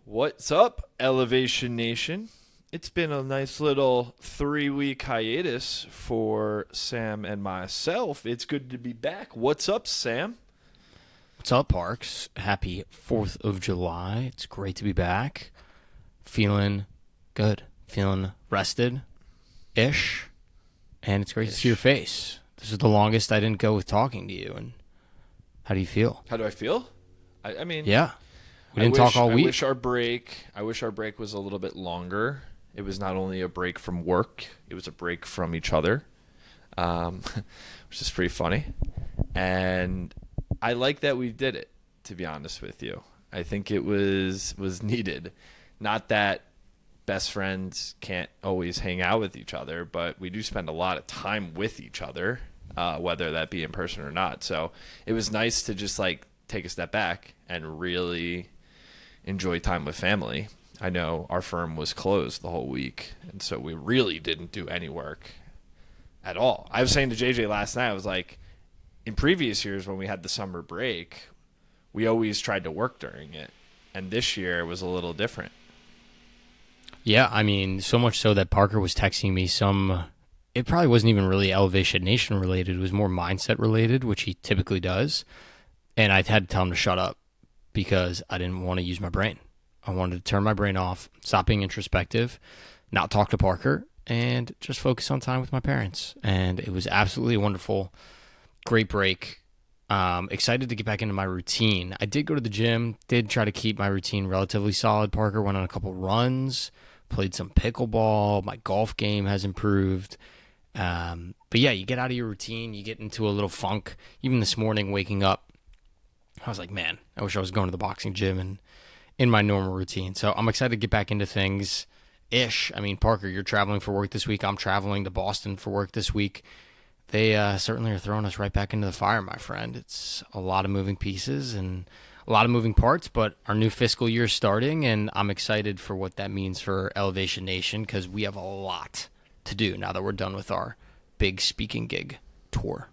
What's up, Elevation Nation? It's been a nice little 3-week hiatus for Sam and myself. It's good to be back. What's up, Sam? What's up, Parks? Happy 4th of July. It's great to be back. Feeling good. Feeling rested-ish. And it's great to see your face. This is the longest I didn't go with talking to you. And how do you feel? How do I feel? I mean, Yeah. We didn't talk all week. I wish our break was a little bit longer. It was not only a break from work, it was a break from each other, which is pretty funny. And I like that we did it, to be honest with you. I think it was needed. Not that best friends can't always hang out with each other, but we do spend a lot of time with each other, whether that be in person or not. So it was nice to just take a step back and really enjoy time with family. I know our firm was closed the whole week, and so we really didn't do any work at all. I was saying to JJ last night, I was like, in previous years when we had the summer break, we always tried to work during it, and this year it was a little different. Yeah, I mean, so much so that Parker was texting me it probably wasn't even really Elevation Nation related. It was more mindset related, which he typically does. And I had to tell him to shut up because I didn't want to use my brain. I wanted to turn my brain off, stop being introspective, not talk to Parker, and just focus on time with my parents. And it was absolutely wonderful. Great break. Excited to get back into my routine. I did go to the gym, did try to keep my routine relatively solid. Parker went on a couple runs, played some pickleball. My golf game has improved. But yeah, you get out of your routine, you get into a little funk. Even this morning, waking up, I was like, man, I wish I was going to the boxing gym and in my normal routine. So I'm excited to get back into things-ish. I mean, Parker, you're traveling for work this week. I'm traveling to Boston for work this week. They certainly are throwing us right back into the fire, my friend. It's a lot of moving pieces and a lot of moving parts, but our new fiscal year is starting, and I'm excited for what that means for Elevation Nation because we have a lot to do now that we're done with our big speaking gig tour.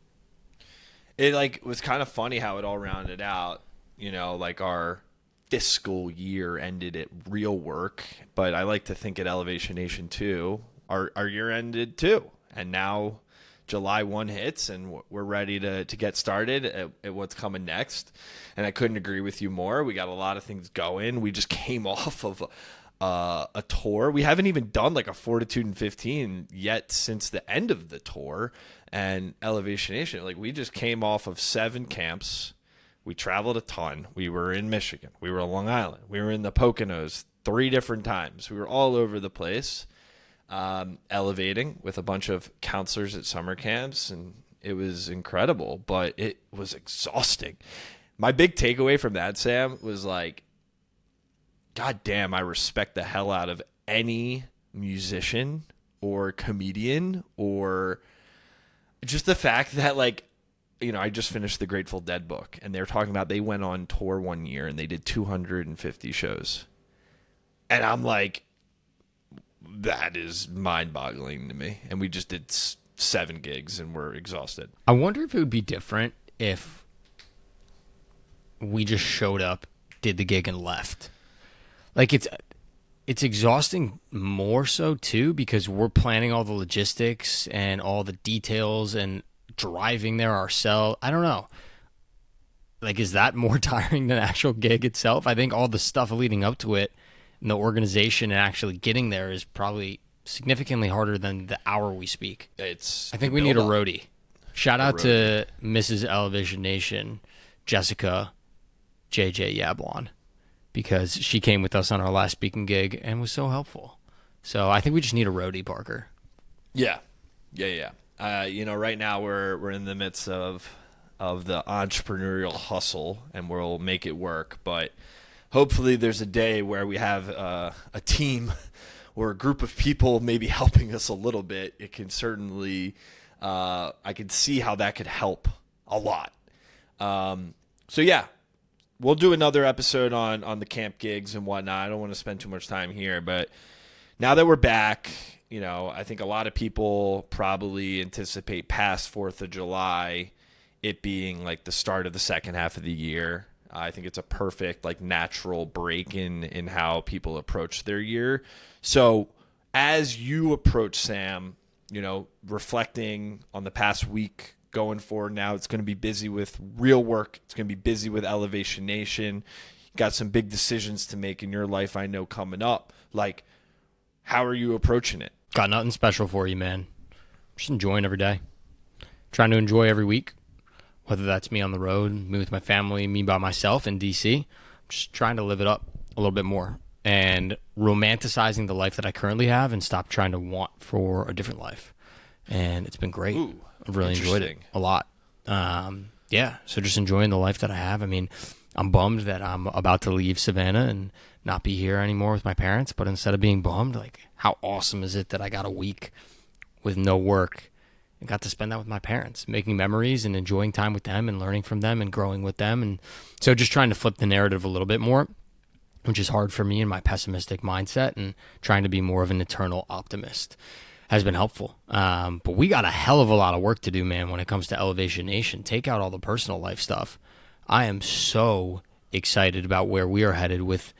It was kind of funny how it all rounded out. Our fiscal year ended at real work, but I like to think at Elevation Nation too, our year ended too, and now July 1 hits and we're ready to get started at what's coming next. And I couldn't agree with you more. We got a lot of things going. We just came off of a tour. We haven't even done a Fortitude in 15 yet since the end of the tour. And Elevation Nation, we just came off of 7 camps. We traveled a ton. We were in Michigan. We were on Long Island. We were in the Poconos 3 different times. We were all over the place, elevating with a bunch of counselors at summer camps, and it was incredible, but it was exhausting. My big takeaway from that, Sam, was God damn, I respect the hell out of any musician or comedian or just the fact that I just finished the Grateful Dead book, and they're talking about they went on tour one year and they did 250 shows. And I'm like, that is mind-boggling to me. And we just did 7 gigs and we're exhausted. I wonder if it would be different if we just showed up, did the gig, and left. It's exhausting more so too because we're planning all the logistics and all the details and driving there ourselves. I don't know. Is that more tiring than the actual gig itself? I think all the stuff leading up to it and the organization and actually getting there is probably significantly harder than the hour we speak. I think we need a roadie. Shout out to Mrs. Elevation Nation, Jessica JJ Yablon, because she came with us on our last speaking gig and was so helpful. So I think we just need a roadie, Parker. Yeah. Right now we're in the midst of the entrepreneurial hustle, and we'll make it work. But hopefully there's a day where we have a team or a group of people maybe helping us a little bit. It can certainly, I can see how that could help a lot. So yeah, we'll do another episode on the camp gigs and whatnot. I don't want to spend too much time here, but now that we're back, I think a lot of people probably anticipate past 4th of July it being the start of the second half of the year. I think it's a perfect, like, natural break in how people approach their year. So as you approach, Sam, reflecting on the past week, going forward now, it's going to be busy with real work. It's going to be busy with Elevation Nation. You got some big decisions to make in your life, I know, coming up. Like, how are you approaching it? Got nothing special for you, man. Just enjoying every day. Trying to enjoy every week, whether that's me on the road, me with my family, me by myself in DC. Just trying to live it up a little bit more and romanticizing the life that I currently have and stop trying to want for a different life. And it's been great. Ooh, I've really enjoyed it a lot. Yeah, so just enjoying the life that I have. I mean, I'm bummed that I'm about to leave Savannah and not be here anymore with my parents, but instead of being bummed, like, how awesome is it that I got a week with no work and got to spend that with my parents, making memories and enjoying time with them and learning from them and growing with them. And so just trying to flip the narrative a little bit more, which is hard for me in my pessimistic mindset, and trying to be more of an eternal optimist has been helpful. But we got a hell of a lot of work to do, man, when it comes to Elevation Nation. Take out all the personal life stuff. I am so excited about where we are headed with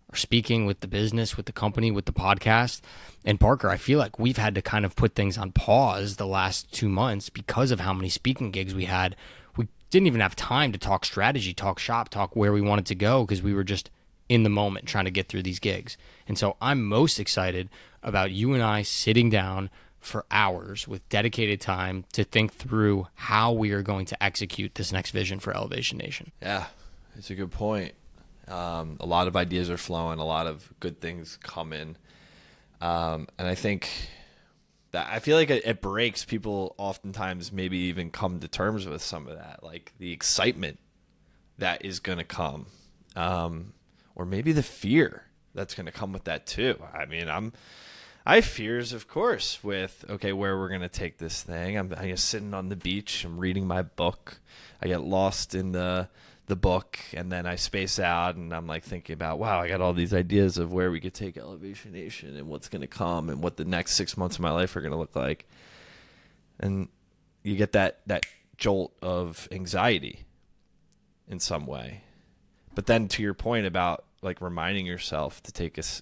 our speaking, with the business, with the company, with the podcast. And Parker, I feel like we've had to kind of put things on pause the last 2 months because of how many speaking gigs we had. We didn't even have time to talk strategy, talk shop, talk where we wanted to go, because we were just in the moment trying to get through these gigs. And so I'm most excited about you and I sitting down for hours with dedicated time to think through how we are going to execute this next vision for Elevation Nation. Yeah, it's a good point. A lot of ideas are flowing, a lot of good things coming. And I think that I feel like it breaks people oftentimes maybe even come to terms with some of that, like the excitement that is going to come, or maybe the fear that's going to come with that too. I mean, I have fears, of course, with, okay, where we're going to take this thing. I'm just sitting on the beach. I'm reading my book. I get lost in the book, and then I space out, and I'm like thinking about, wow, I got all these ideas of where we could take Elevation Nation and what's going to come and what the next 6 months of my life are going to look like. And you get that jolt of anxiety in some way. But then to your point about, like, reminding yourself to take us,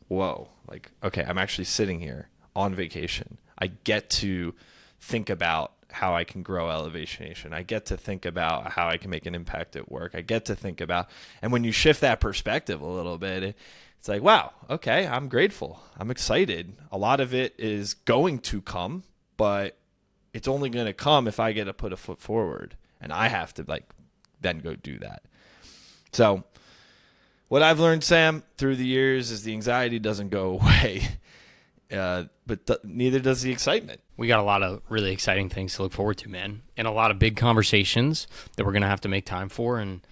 whoa, like, okay, I'm actually sitting here on vacation. I get to think about how I can grow Elevation Nation. I get to think about how I can make an impact at work. I get to think about, and when you shift that perspective a little bit, it's like, wow, okay, I'm grateful. I'm excited. A lot of it is going to come, but it's only going to come if I get to put a foot forward, and I have to, like, then go do that. So what I've learned, Sam, through the years is the anxiety doesn't go away, but neither does the excitement. We got a lot of really exciting things to look forward to, man, and a lot of big conversations that we're going to have to make time for, and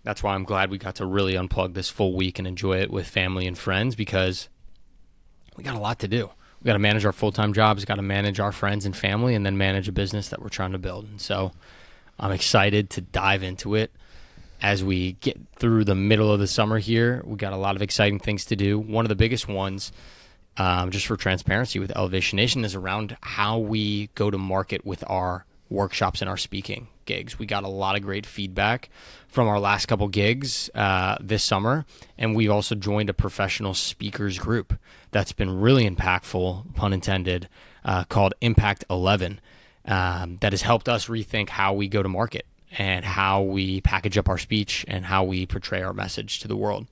that's why I'm glad we got to really unplug this full week and enjoy it with family and friends, because we got a lot to do. We got to manage our full-time jobs, got to manage our friends and family, and then manage a business that we're trying to build. And so I'm excited to dive into it. As we get through the middle of the summer here, we got a lot of exciting things to do. One of the biggest ones, just for transparency with Elevation Nation, is around how we go to market with our workshops and our speaking gigs. We got a lot of great feedback from our last couple gigs this summer, and we've also joined a professional speakers group that's been really impactful, pun intended, called Impact 11, that has helped us rethink how we go to market and how we package up our speech and how we portray our message to the world.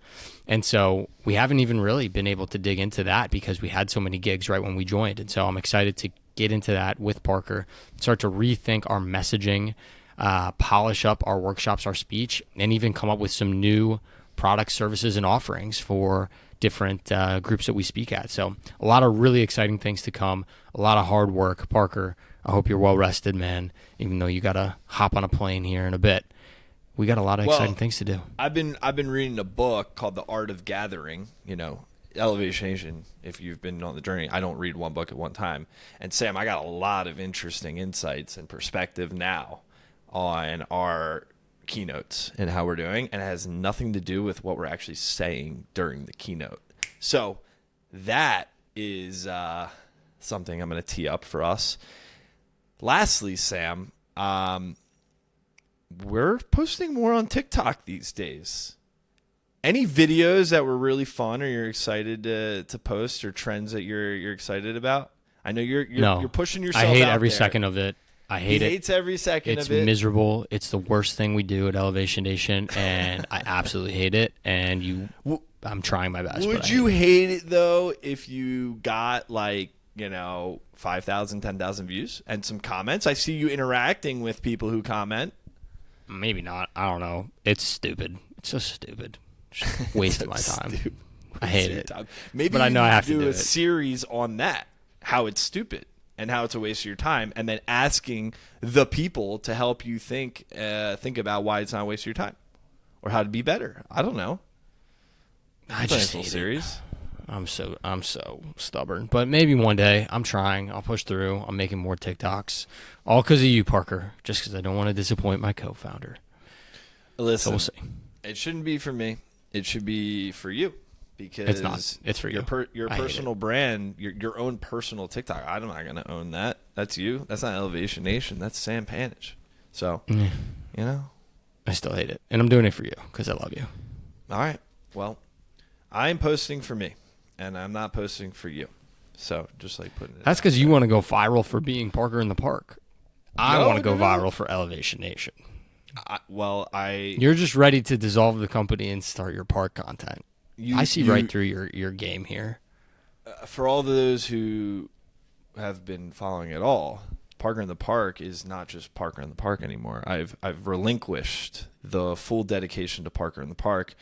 And so we haven't even really been able to dig into that because we had so many gigs right when we joined. And so I'm excited to get into that with Parker, start to rethink our messaging, polish up our workshops, our speech, and even come up with some new products, services, and offerings for different groups that we speak at. So a lot of really exciting things to come, a lot of hard work. Parker, I hope you're well rested, man, even though you got to hop on a plane here in a bit. We got a lot of exciting things to do. I've been reading a book called The Art of Gathering, Elevation Nation. If you've been on the journey, I don't read one book at one time. And Sam, I got a lot of interesting insights and perspective now on our keynotes and how we're doing, and it has nothing to do with what we're actually saying during the keynote. So that is something I'm going to tee up for us. Lastly, Sam, we're posting more on TikTok these days. Any videos that were really fun or you're excited to post, or trends that you're excited about? I know you're pushing yourself. I hate out every there. second of it. I hate He it. hates every second It's of it. miserable. It's the worst thing we do at Elevation Nation, and I absolutely hate it. And I'm trying my best. Would you hate it though if you got 5,000, 10,000 views and some comments? I see you interacting with people who comment. Maybe not. I don't know. It's stupid. It's so stupid. Just waste of my time. I hate it. Maybe but I know I have to do a it. series on that, how it's stupid and how it's a waste of your time, and then asking the people to help you think about why it's not a waste of your time or how to be better. I don't know. I just hate series. I'm so stubborn. But maybe one day. I'm trying. I'll push through. I'm making more TikToks. All because of you, Parker. Just because I don't want to disappoint my co-founder. Listen, so we'll see. It shouldn't be for me. It should be for you. Because it's not. It's for you. Your personal brand, your own personal TikTok. I'm not going to own that. That's you. That's not Elevation Nation. That's Sam Panitch. So, I still hate it. And I'm doing it for you because I love you. All right. Well, I'm posting for me, and I'm not posting for you. So, just putting it. That's because you want to go viral for being Parker in the Park. I want to go viral for Elevation Nation. You're just ready to dissolve the company and start your park content. I see right through your game here. For all those who have been following at all, Parker in the Park is not just Parker in the Park anymore. I've relinquished the full dedication to Parker in the Park.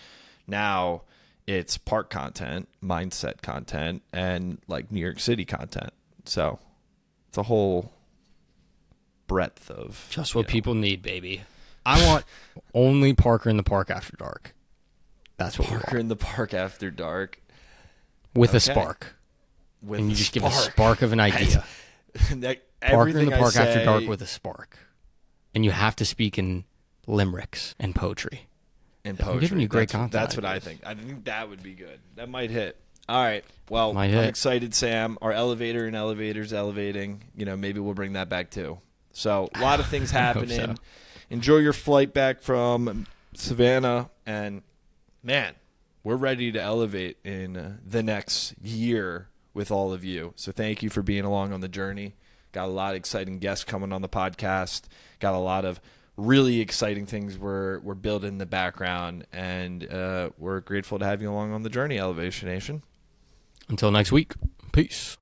Now it's park content, mindset content, and New York City content. So it's a whole breadth of just what people need, baby. I want only Parker in the Park after dark. That's what Parker in the Park after dark with a spark. And you just give a spark of an idea. Parker in the Park after dark with a spark, and you have to speak in limericks and poetry. I'm giving you great content. That's what I think. I think that would be good. That might hit. All right. Well, I'm excited, Sam. Our elevator and elevators elevating. Maybe we'll bring that back too. So a lot of things happening. So. Enjoy your flight back from Savannah, and man, we're ready to elevate in the next year with all of you. So thank you for being along on the journey. Got a lot of exciting guests coming on the podcast. Got a lot of really exciting things we're building in the background, and we're grateful to have you along on the journey, Elevation Nation. Until next week, peace.